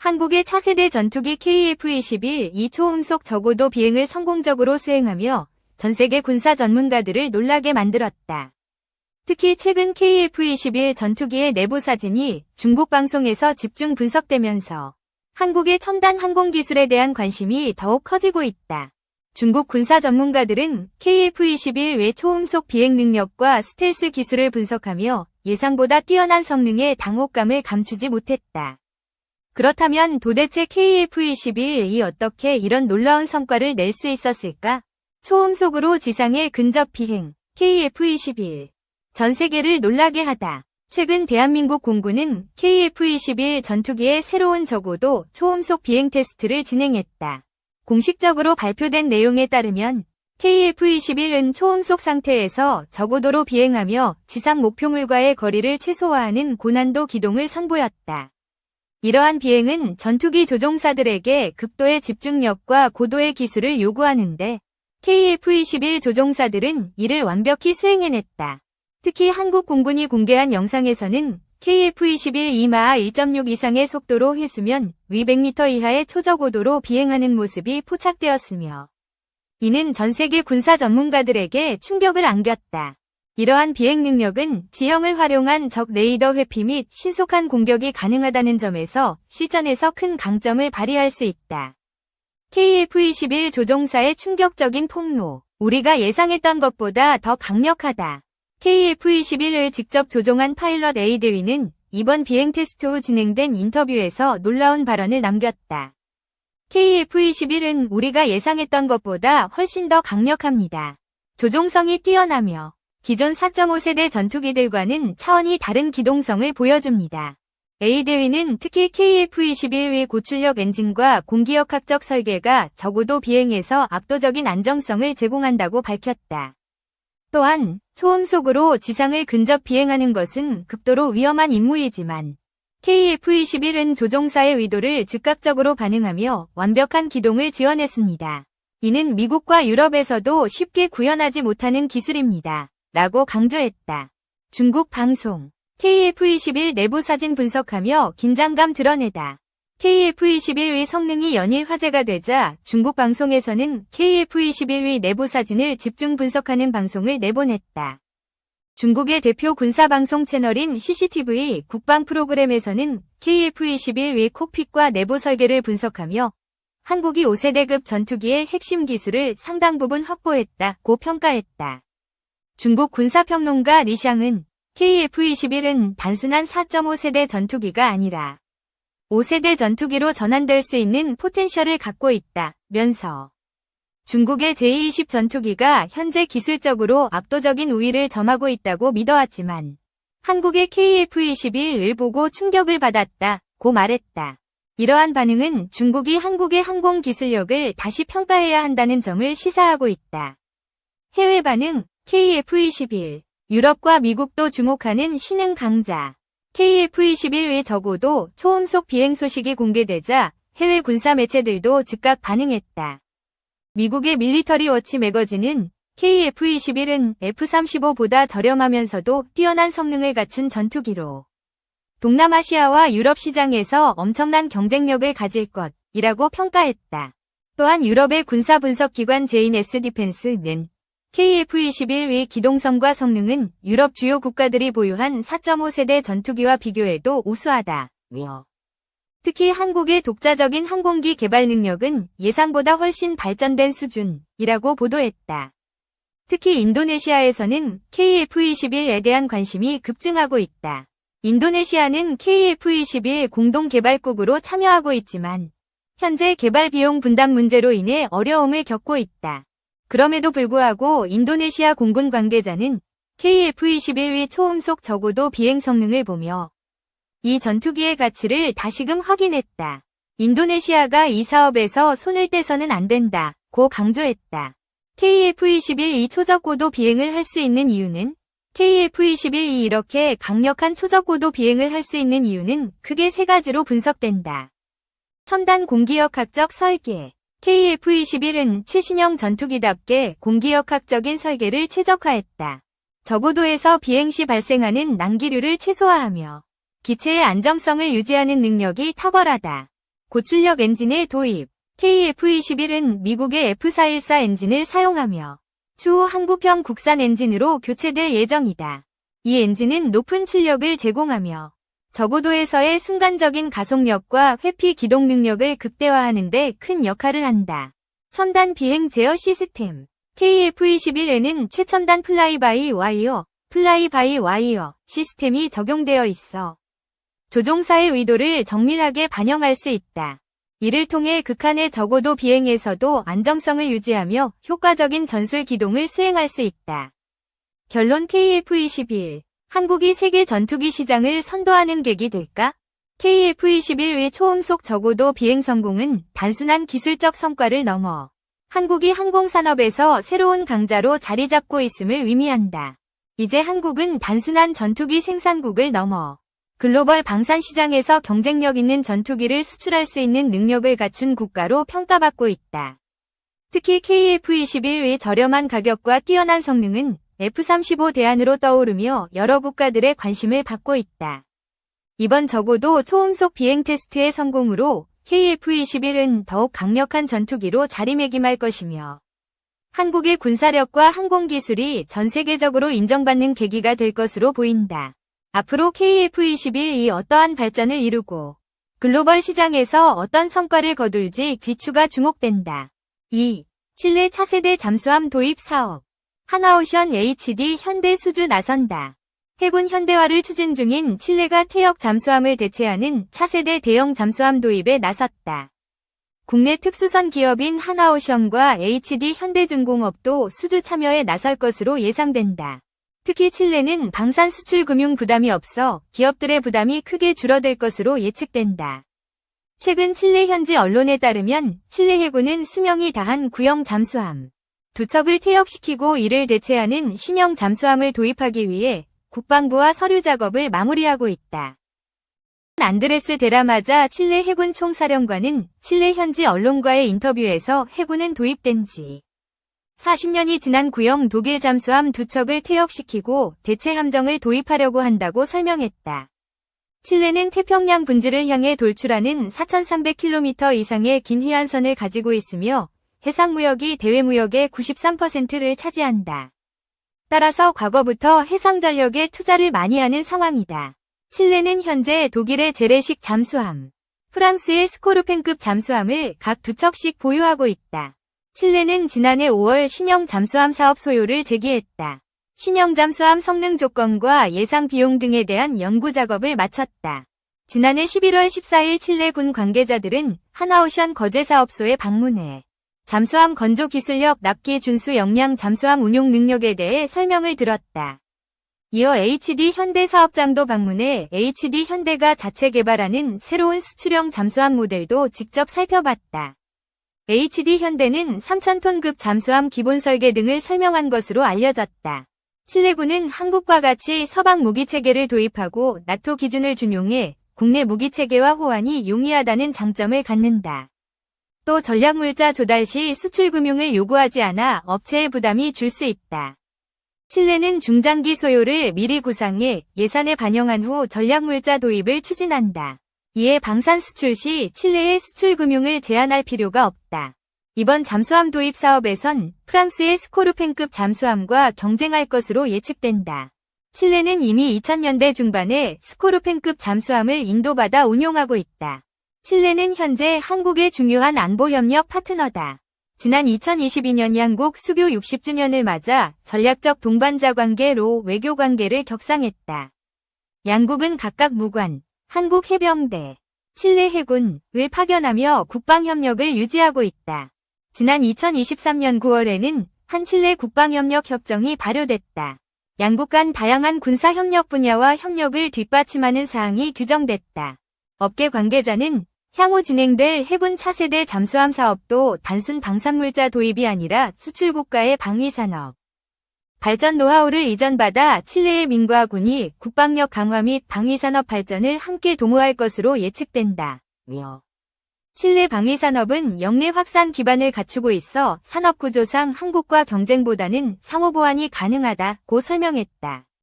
한국의 차세대 전투기 KF-21 이 초음속 저고도 비행을 성공적으로 수행하며 전세계 군사 전문가들을 놀라게 만들었다. 특히 최근 KF-21 전투기의 내부 사진이 중국 방송에서 집중 분석되면서 한국의 첨단 항공기술에 대한 관심이 더욱 커지고 있다. 중국 군사 전문가들은 KF-21 외 초음속 비행 능력과 스텔스 기술을 분석하며 예상보다 뛰어난 성능의 당혹감을 감추지 못했다. 그렇다면 도대체 KF-21이 어떻게 이런 놀라운 성과를 낼 수 있었을까? 초음속으로 지상에 근접 비행, KF-21. 전 세계를 놀라게 하다. 최근 대한민국 공군은 KF-21 전투기의 새로운 저고도 초음속 비행 테스트를 진행했다. 공식적으로 발표된 내용에 따르면 KF-21은 초음속 상태에서 저고도로 비행하며 지상 목표물과의 거리를 최소화하는 고난도 기동을 선보였다. 이러한 비행은 전투기 조종사들에게 극도의 집중력과 고도의 기술을 요구하는데 KF-21 조종사들은 이를 완벽히 수행해냈다. 특히 한국 공군이 공개한 영상에서는 KF-21 이마하 1.6 이상의 속도로 해수면 위 100m 이하의 초저고도로 비행하는 모습이 포착되었으며 이는 전세계 군사 전문가들에게 충격을 안겼다. 이러한 비행 능력은 지형을 활용한 적 레이더 회피 및 신속한 공격이 가능하다는 점에서 실전에서 큰 강점을 발휘할 수 있다. KF-21 조종사의 충격적인 폭로. 우리가 예상했던 것보다 더 강력하다. KF-21을 직접 조종한 파일럿 A 대위는 이번 비행 테스트 후 진행된 인터뷰에서 놀라운 발언을 남겼다. KF-21은 우리가 예상했던 것보다 훨씬 더 강력합니다. 조종성이 뛰어나며 기존 4.5세대 전투기들과는 차원이 다른 기동성을 보여줍니다. A 대위는 특히 KF-21의 고출력 엔진과 공기역학적 설계가 저고도 비행에서 압도적인 안정성을 제공한다고 밝혔다. 또한 초음속으로 지상을 근접 비행하는 것은 극도로 위험한 임무이지만 KF-21은 조종사의 의도를 즉각적으로 반응하며 완벽한 기동을 지원했습니다. 이는 미국과 유럽에서도 쉽게 구현하지 못하는 기술입니다. 라고 강조했다. 중국 방송. KF-21 내부 사진 분석하며 긴장감 드러내다. KF-21의 성능이 연일 화제가 되자 중국 방송에서는 KF-21의 내부 사진을 집중 분석하는 방송을 내보냈다. 중국의 대표 군사방송 채널인 CCTV 국방 프로그램에서는 KF-21의 콕핏과 내부 설계를 분석하며 한국이 5세대급 전투기의 핵심 기술을 상당 부분 확보했다고 평가했다. 중국 군사평론가 리샹은 KF-21은 단순한 4.5세대 전투기가 아니라 5세대 전투기로 전환될 수 있는 포텐셜을 갖고 있다면서 중국의 제-20 전투기가 현재 기술적으로 압도적인 우위를 점하고 있다고 믿어왔지만 한국의 KF-21을 보고 충격을 받았다고 말했다. 이러한 반응은 중국이 한국의 항공 기술력을 다시 평가해야 한다는 점을 시사하고 있다. 해외 반응 KF-21 유럽과 미국도 주목하는 신흥 강자 KF-21의 저고도 초음속 비행 소식이 공개되자 해외 군사 매체들도 즉각 반응했다. 미국의 밀리터리 워치 매거진은 KF-21은 F-35보다 저렴하면서도 뛰어난 성능을 갖춘 전투기로 동남아시아와 유럽 시장에서 엄청난 경쟁력을 가질 것이라고 평가했다. 또한 유럽의 군사 분석기관 제인.S 디펜스는 KF-21의 기동성과 성능은 유럽 주요 국가들이 보유한 4.5세대 전투기와 비교해도 우수하다며 특히 한국의 독자적인 항공기 개발 능력은 예상보다 훨씬 발전된 수준이라고 보도했다. 특히 인도네시아에서는 KF-21에 대한 관심이 급증하고 있다. 인도네시아는 KF-21 공동개발국으로 참여하고 있지만 현재 개발 비용 분담 문제로 인해 어려움을 겪고 있다. 그럼에도 불구하고 인도네시아 공군 관계자는 KF-21의 초음속 저고도 비행 성능을 보며 이 전투기의 가치를 다시금 확인했다. 인도네시아가 이 사업에서 손을 떼서는 안 된다고 강조했다. KF-21이 초저고도 비행을 할 수 있는 이유는 KF-21이 이렇게 강력한 초저고도 비행을 할 수 있는 이유는 크게 세 가지로 분석된다. 첨단 공기역학적 설계 KF-21은 최신형 전투기답게 공기역학적인 설계를 최적화했다. 저고도에서 비행 시 발생하는 난기류를 최소화하며 기체의 안정성을 유지하는 능력이 탁월하다. 고출력 엔진의 도입. KF-21은 미국의 F414 엔진을 사용하며 추후 한국형 국산 엔진으로 교체될 예정이다. 이 엔진은 높은 출력을 제공하며 저고도에서의 순간적인 가속력과 회피 기동 능력을 극대화하는 데 큰 역할을 한다. 첨단 비행 제어 시스템. KF-21에는 최첨단 플라이-바이-와이어 시스템이 적용되어 있어 조종사의 의도를 정밀하게 반영할 수 있다. 이를 통해 극한의 저고도 비행에서도 안정성을 유지하며 효과적인 전술 기동을 수행할 수 있다. 결론 KF-21. 한국이 세계 전투기 시장을 선도하는 계기 될까? KF-21의 초음속 저고도 비행 성공은 단순한 기술적 성과를 넘어 한국이 항공산업에서 새로운 강자로 자리 잡고 있음을 의미한다. 이제 한국은 단순한 전투기 생산국을 넘어 글로벌 방산 시장에서 경쟁력 있는 전투기를 수출할 수 있는 능력을 갖춘 국가로 평가받고 있다. 특히 KF-21의 저렴한 가격과 뛰어난 성능은 F-35 대안으로 떠오르며 여러 국가들의 관심을 받고 있다. 이번 저고도 초음속 비행 테스트의 성공으로 KF-21은 더욱 강력한 전투기로 자리매김할 것이며 한국의 군사력과 항공기술이 전 세계적으로 인정받는 계기가 될 것으로 보인다. 앞으로 KF-21이 어떠한 발전을 이루고 글로벌 시장에서 어떤 성과를 거둘지 귀추가 주목된다. 2. 칠레 차세대 잠수함 도입 사업. 하나오션 HD 현대 수주 나선다. 해군 현대화를 추진 중인 칠레가 퇴역 잠수함을 대체하는 차세대 대형 잠수함 도입에 나섰다. 국내 특수선 기업인 하나오션과 HD 현대중공업도 수주 참여에 나설 것으로 예상된다. 특히 칠레는 방산 수출 금융 부담이 없어 기업들의 부담이 크게 줄어들 것으로 예측된다. 최근 칠레 현지 언론에 따르면 칠레 해군은 수명이 다한 구형 잠수함 두 척을 퇴역시키고 이를 대체하는 신형 잠수함을 도입하기 위해 국방부와 서류 작업을 마무리하고 있다. 안드레스 데라마자 칠레 해군 총사령관은 칠레 현지 언론과의 인터뷰에서 해군은 도입된 지 40년이 지난 구형 독일 잠수함 두 척을 퇴역시키고 대체 함정을 도입하려고 한다고 설명했다. 칠레는 태평양 분지를 향해 돌출하는 4,300km 이상의 긴 해안선을 가지고 있으며 해상무역이 대외무역의 93%를 차지한다. 따라서 과거부터 해상전력에 투자를 많이 하는 상황이다. 칠레는 현재 독일의 재래식 잠수함, 프랑스의 스코르펜급 잠수함을 각 두 척씩 보유하고 있다. 칠레는 지난해 5월 신형 잠수함 사업 소요를 제기했다. 신형 잠수함 성능 조건과 예상 비용 등에 대한 연구 작업을 마쳤다. 지난해 11월 14일 칠레 군 관계자들은 하나오션 거제사업소에 방문해 잠수함 건조 기술력, 납기 준수 역량, 잠수함 운용 능력에 대해 설명을 들었다. 이어 HD 현대 사업장도 방문해 HD 현대가 자체 개발하는 새로운 수출형 잠수함 모델도 직접 살펴봤다. HD 현대는 3,000톤급 잠수함 기본 설계 등을 설명한 것으로 알려졌다. 칠레군은 한국과 같이 서방 무기체계를 도입하고 나토 기준을 준용해 국내 무기체계와 호환이 용이하다는 장점을 갖는다. 또 전략물자 조달 시 수출금융을 요구하지 않아 업체의 부담이 줄 수 있다. 칠레는 중장기 소요를 미리 구상해 예산에 반영한 후 전략물자 도입을 추진한다. 이에 방산 수출 시 칠레의 수출금융을 제한할 필요가 없다. 이번 잠수함 도입 사업에선 프랑스의 스코르펜급 잠수함과 경쟁할 것으로 예측된다. 칠레는 이미 2000년대 중반에 스코르펜급 잠수함을 인도받아 운용하고 있다. 칠레는 현재 한국의 중요한 안보협력 파트너다. 지난 2022년 양국 수교 60주년을 맞아 전략적 동반자 관계로 외교 관계를 격상했다. 양국은 각각 무관, 한국 해병대, 칠레 해군을 파견하며 국방협력을 유지하고 있다. 지난 2023년 9월에는 한칠레 국방협력 협정이 발효됐다. 양국 간 다양한 군사협력 분야와 협력을 뒷받침하는 사항이 규정됐다. 업계 관계자는 향후 진행될 해군 차세대 잠수함 사업도 단순 방산물자 도입이 아니라 수출국가의 방위산업 발전 노하우를 이전받아 칠레의 민과 군이 국방력 강화 및 방위산업 발전을 함께 도모할 것으로 예측된다. 칠레 방위산업은 역내 확산 기반을 갖추고 있어 산업구조상 한국과 경쟁보다는 상호보완이 가능하다고 설명했다.